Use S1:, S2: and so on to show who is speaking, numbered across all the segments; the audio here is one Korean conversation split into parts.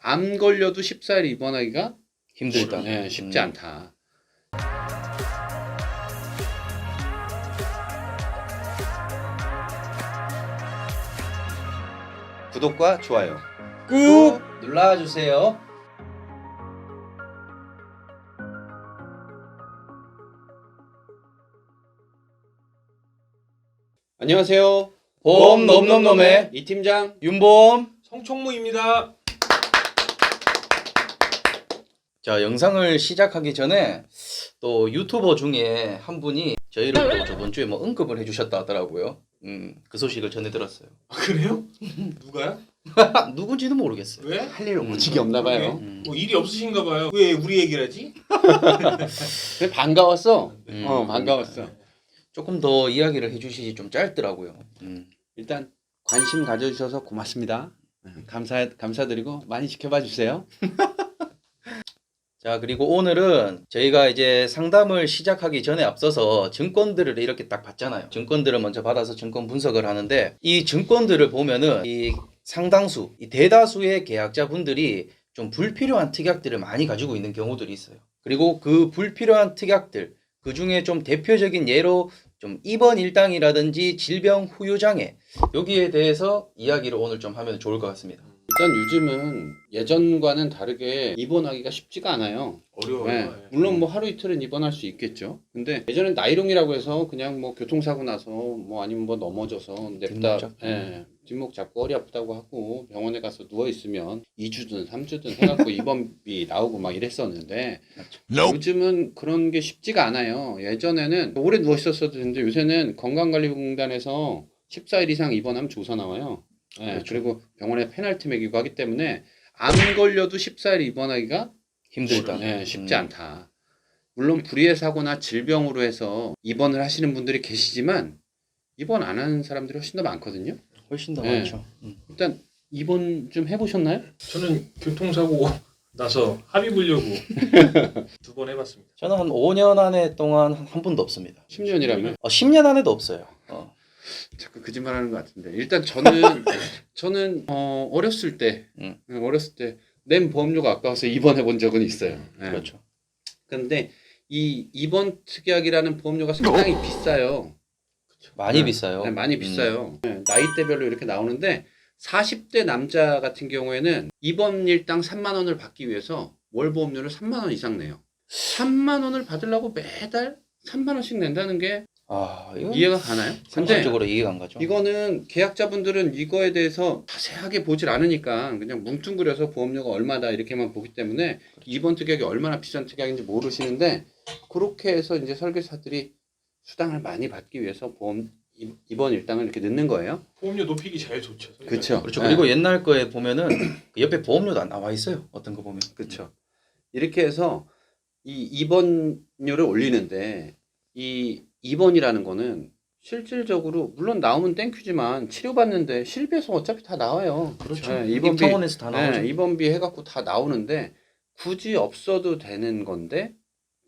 S1: 암 걸려도 14일 입원하기가
S2: 힘들다.
S1: 네, 쉽지 않다. 구독과 좋아요
S2: 꾹 눌러주세요.
S1: 안녕하세요.
S2: 보험 놈놈놈의
S1: 이 팀장
S2: 윤보험.
S3: 성총무입니다.
S2: 자, 영상을 시작하기 전에 또 유튜버 중에 한 분이 저희를 또 저번 주에 뭐 언급을 해주셨다 하더라고요. 그 소식을 전해 들었어요.
S3: 아, 그래요? 누가요?
S2: 누군지는 모르겠어요.
S3: 왜?
S1: 할 일 오지게 없나 봐요.
S3: 뭐 일이 없으신가 봐요. 왜 우리 얘기를 하지?
S1: 근데 반가웠어.
S2: 음.
S1: 반가웠어.
S2: 조금 더 이야기를 해주시지 좀 짧더라고요.
S1: 일단 관심 가져주셔서 고맙습니다. 감사드리고 많이 지켜봐 주세요.
S2: 자, 그리고 오늘은 저희가 이제 상담을 시작하기 전에 앞서서 증권들을 이렇게 딱 봤잖아요. 증권들을 먼저 받아서 증권 분석을 하는데 이 증권들을 보면은 이 상당수, 이 대다수의 계약자분들이 좀 불필요한 특약들을 많이 가지고 있는 경우들이 있어요. 그리고 그 불필요한 특약들, 그 중에 좀 대표적인 예로 좀 입원 일당이라든지 질병 후유 장애, 여기에 대해서 이야기를 오늘 좀 하면 좋을 것 같습니다.
S1: 일단 요즘은 예전과는 다르게 입원하기가 쉽지가 않아요.
S3: 어려워요.
S1: 네. 물론 뭐 하루 이틀은 입원할 수 있겠죠. 근데 예전엔 나이롱이라고 해서 그냥 뭐 교통사고 나서 뭐 아니면 뭐 넘어져서 냅다 뒷목 잡고 허리 아프다고 하고 병원에 가서 누워 있으면 2주든 3주든 해갖고 입원비 나오고 막 이랬었는데 요즘은 그런 게 쉽지가 않아요. 예전에는 오래 누워 있었어도 되는데 요새는 건강관리공단에서 14일 이상 입원하면 조사 나와요. 네,
S2: 그렇죠.
S1: 그리고 병원에 페널티 매기고 하기 때문에 암 걸려도 14일 입원하기가
S2: 힘들다.
S1: 네, 쉽지 않다. 물론 불의의 사고나 질병으로 해서 입원을 하시는 분들이 계시지만 입원 안 하는 사람들이 훨씬 더 많거든요.
S2: 훨씬 더
S1: 네.
S2: 많죠.
S1: 일단 입원 좀 해보셨나요?
S3: 저는 교통사고 나서 합의 보려고 2번 해봤습니다.
S2: 저는 한 5년 안에 동안 한 번도 없습니다.
S1: 10년이라면
S2: 10년 안에도 없어요.
S1: 자꾸 거짓말하는 것 같은데 일단 저는 어렸을 때 낸 보험료가 아까워서 입원해 본 적은 있어요. 네.
S2: 그렇죠.
S1: 그런데 이 입원 특약이라는 보험료가 상당히 비싸요.
S2: 많이
S1: 네.
S2: 비싸요.
S1: 네, 많이 비싸요. 네, 나이대별로 이렇게 나오는데 40대 남자 같은 경우에는 입원 일당 3만 원을 받기 위해서 월 보험료를 3만 원 이상 내요. 3만 원을 받으려고 매달 3만 원씩 낸다는 게
S2: 이건
S1: 이해가 가나요? 근데
S2: 상식적으로 이해가 안 가죠.
S1: 이거는 계약자분들은 이거에 대해서 자세하게 보질 않으니까 그냥 뭉뚱그려서 보험료가 얼마다 이렇게만 보기 때문에 입원 특약이 얼마나 비싼 특약인지 모르시는데 그렇게 해서 이제 설계사들이 수당을 많이 받기 위해서 입원 일당을 이렇게 넣는 거예요.
S3: 보험료 높이기 제일 좋죠.
S1: 그렇죠.
S2: 그렇죠.
S1: 네.
S2: 그리고 옛날 거에 보면은 그 옆에 보험료도 안 나와 있어요. 어떤 거 보면.
S1: 그렇죠. 이렇게 해서 이 입원료를 올리는데 이 입원이라는 거는 실질적으로 물론 나오면 땡큐지만 치료받는데 실비에서 어차피 다 나와요.
S2: 그렇죠.
S1: 네,
S2: 입타원에서 다 나오죠.
S1: 네, 입원비 해갖고 다 나오는데 굳이 없어도 되는 건데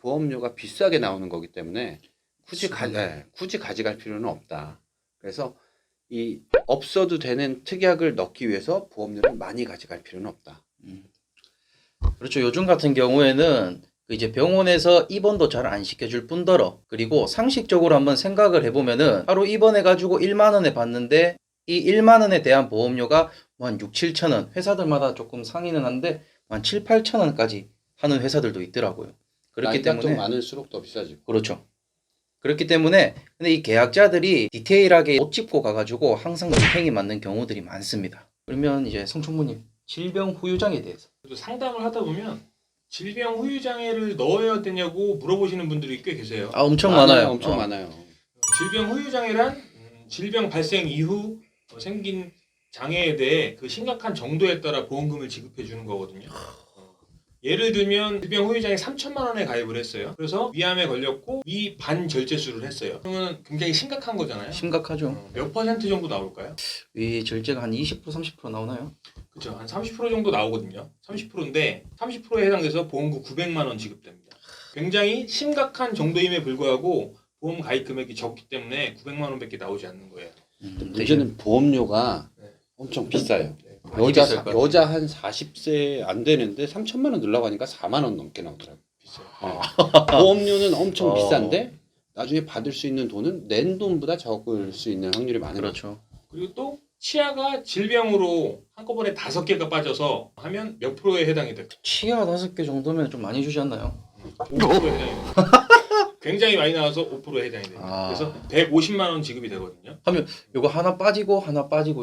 S1: 보험료가 비싸게 나오는 거기 때문에 굳이 가져갈 필요는 없다. 그래서 이 없어도 되는 특약을 넣기 위해서 보험료를 많이 가져갈 필요는 없다.
S2: 그렇죠. 요즘 같은 경우에는 이제 병원에서 입원도 잘 안 시켜줄 뿐더러 그리고 상식적으로 한번 생각을 해보면은 하루 입원해가지고 1만 원에 받는데 이 1만 원에 대한 보험료가 한 6, 7천 원 회사들마다 조금 상이는 한데 한 7, 8천 원까지 하는 회사들도 있더라고요. 그렇기
S1: 나이가
S2: 때문에
S1: 좀 많을수록 더 비싸지고.
S2: 그렇죠. 그렇기 때문에 근데 이 계약자들이 디테일하게 못 짚고 가가지고 항상 뭉탱이 맞는 경우들이 많습니다. 그러면 이제 성총무님 질병 후유장에 대해서
S3: 그래도 상담을 하다 보면 질병 후유 장애를 넣어야 되냐고 물어보시는 분들이 꽤 계세요.
S2: 엄청 많아요.
S1: 엄청 많아요.
S3: 질병 후유 장애란 질병 발생 이후 생긴 장애에 대해 그 심각한 정도에 따라 보험금을 지급해 주는 거거든요. 예를 들면 질병 후유 장애 3천만 원에 가입을 했어요. 그래서 위암에 걸렸고 위 반절제술을 했어요. 그러면 굉장히 심각한 거잖아요.
S2: 심각하죠.
S3: 몇 퍼센트 정도 나올까요?
S2: 위 절제가 한 20%, 30% 나오나요?
S3: 그렇죠. 한 30% 정도 나오거든요. 30%인데 30%에 해당돼서 보험금 900만 원 지급됩니다. 굉장히 심각한 정도임에 불구하고 보험 가입 금액이 적기 때문에 900만 원밖에 나오지 않는 거예요.
S1: 문제는 보험료가 엄청 비싸요. 여자 한 40세 안 되는데 3천만 원 넣으려고 하니까 4만 원 넘게 나오더라고요.
S3: 비싸요.
S1: 보험료는 엄청
S2: 어.
S1: 비싼데 나중에 받을 수 있는 돈은 낸 돈보다 적을 수 있는 확률이 많은 거죠.
S2: 그렇죠.
S3: 그리고 또 치아가 질병으로 한꺼번에 5개가 빠져서 하면 몇 프로에 해당이 될까요?
S2: 치아 5개 정도면 좀 많이 주지 않나요?
S3: 5%에 해당이 돼요. 굉장히 많이 나와서 5%에 해당이 돼요.
S2: 아.
S3: 그래서 150만 원 지급이 되거든요.
S2: 요거 하나 빠지고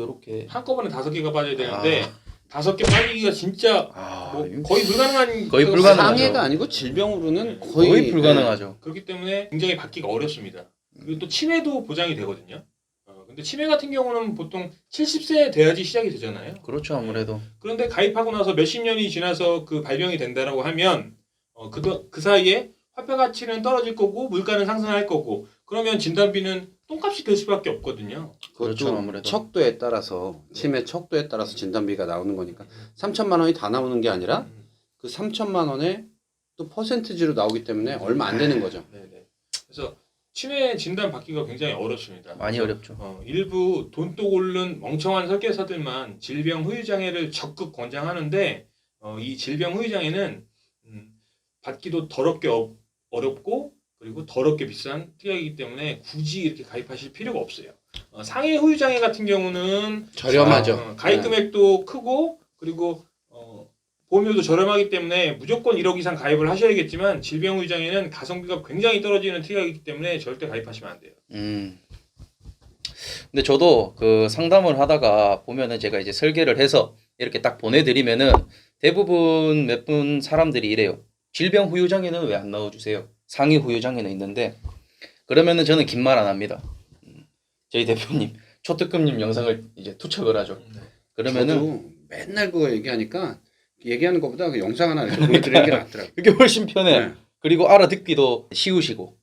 S2: 이렇게.
S3: 한꺼번에 5개가 빠져야 되는데 5개 빠지기가 진짜 뭐
S2: 이거
S3: 거의 불가능한
S2: 거의
S3: 거가
S2: 불가능하죠.
S1: 상해가 아니고 질병으로는
S2: 거의
S1: 거의
S2: 불가능하죠.
S3: 그렇기 때문에 굉장히 받기가 어렵습니다. 그리고 또 치매도 보장이 되거든요. 근데 치매 같은 경우는 보통 70세 돼야지 시작이 되잖아요.
S2: 그렇죠, 아무래도.
S3: 그런데 가입하고 나서 몇십 년이 지나서 그 발병이 된다라고 하면 그 사이에 화폐 가치는 떨어질 거고 물가는 상승할 거고 그러면 진단비는 똥값이 될 수밖에 없거든요.
S2: 그렇죠,
S1: 그것도
S2: 아무래도.
S1: 척도에 따라서 치매 척도에 따라서 진단비가 나오는 거니까 3천만 원이 다 나오는 게 아니라 그 3천만 원에 또 퍼센트지로 나오기 때문에 얼마 안 되는 거죠.
S3: 네네. 그래서 치매 진단 받기가 굉장히 어렵습니다.
S2: 많이 어렵죠.
S3: 일부 돈독 오른 멍청한 설계사들만 질병 후유 장애를 적극 권장하는데 이 질병 후유 장애는 받기도 더럽게 어렵고 그리고 더럽게 비싼 특약이기 때문에 굳이 이렇게 가입하실 필요가 없어요. 상해 후유 장애 같은 경우는
S1: 저렴하죠.
S3: 가입 금액도 크고 그리고 보험료도 저렴하기 때문에 무조건 1억 이상 가입을 하셔야겠지만 질병 후유 장애는 가성비가 굉장히 떨어지는 특약이기 때문에 절대 가입하시면 안 돼요.
S2: 근데 저도 그 상담을 하다가 보면은 제가 이제 설계를 해서 이렇게 딱 보내드리면은 대부분 몇 분 사람들이 이래요. 질병 후유 장애는 왜 안 넣어주세요? 상해 후유 장애는 있는데 그러면은 저는 긴 말 안 합니다. 저희 대표님 초특급님 영상을 이제 투척을 하죠. 그러면은
S1: 저도 맨날 그거 얘기하는 것보다 그 영상 하나 이렇게 보여드리는 게 낫더라고요.
S2: 그게 훨씬 편해.
S1: 네.
S2: 그리고 알아듣기도 쉬우시고.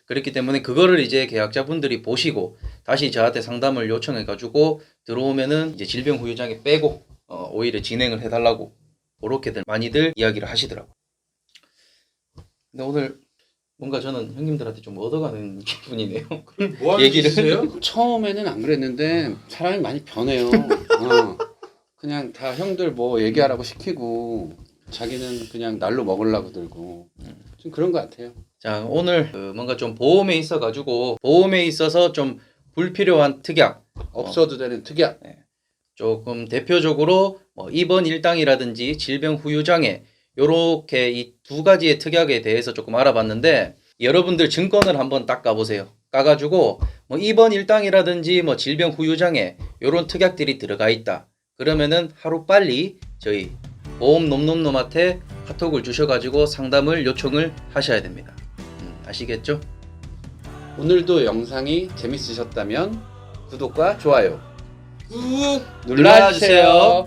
S2: 그렇기 때문에 그거를 이제 계약자분들이 보시고 다시 저한테 상담을 요청해가지고 들어오면은 이제 질병 후유 장애 빼고 오히려 진행을 해달라고 그렇게들 많이들 이야기를 하시더라고요. 근데 오늘 뭔가 저는 형님들한테 좀 얻어가는 기분이네요.
S3: 뭐 하는
S2: 얘기를
S3: 짓이세요?
S1: 처음에는 안 그랬는데 사람이 많이 변해요. 그냥 다 형들 뭐 얘기하라고 시키고 자기는 그냥 날로 먹으려고 들고 좀 그런 것 같아요.
S2: 자, 오늘 뭔가 좀 보험에 있어가지고 보험에 있어서 좀 불필요한 특약
S1: 없어도 되는 특약.
S2: 조금 대표적으로 뭐 입원 일당이라든지 질병 후유 장애 요렇게 이 두 가지의 특약에 대해서 조금 알아봤는데 여러분들 증권을 한번 딱 까보세요. 까가지고 뭐 입원 일당이라든지 뭐 질병 후유 장애 요런 특약들이 들어가 있다. 그러면은 하루 빨리 저희 보험 놈놈놈한테 카톡을 주셔가지고 상담을 요청을 하셔야 됩니다. 아시겠죠?
S1: 오늘도 영상이 재밌으셨다면 구독과 좋아요
S3: 꾹
S1: 눌러주세요.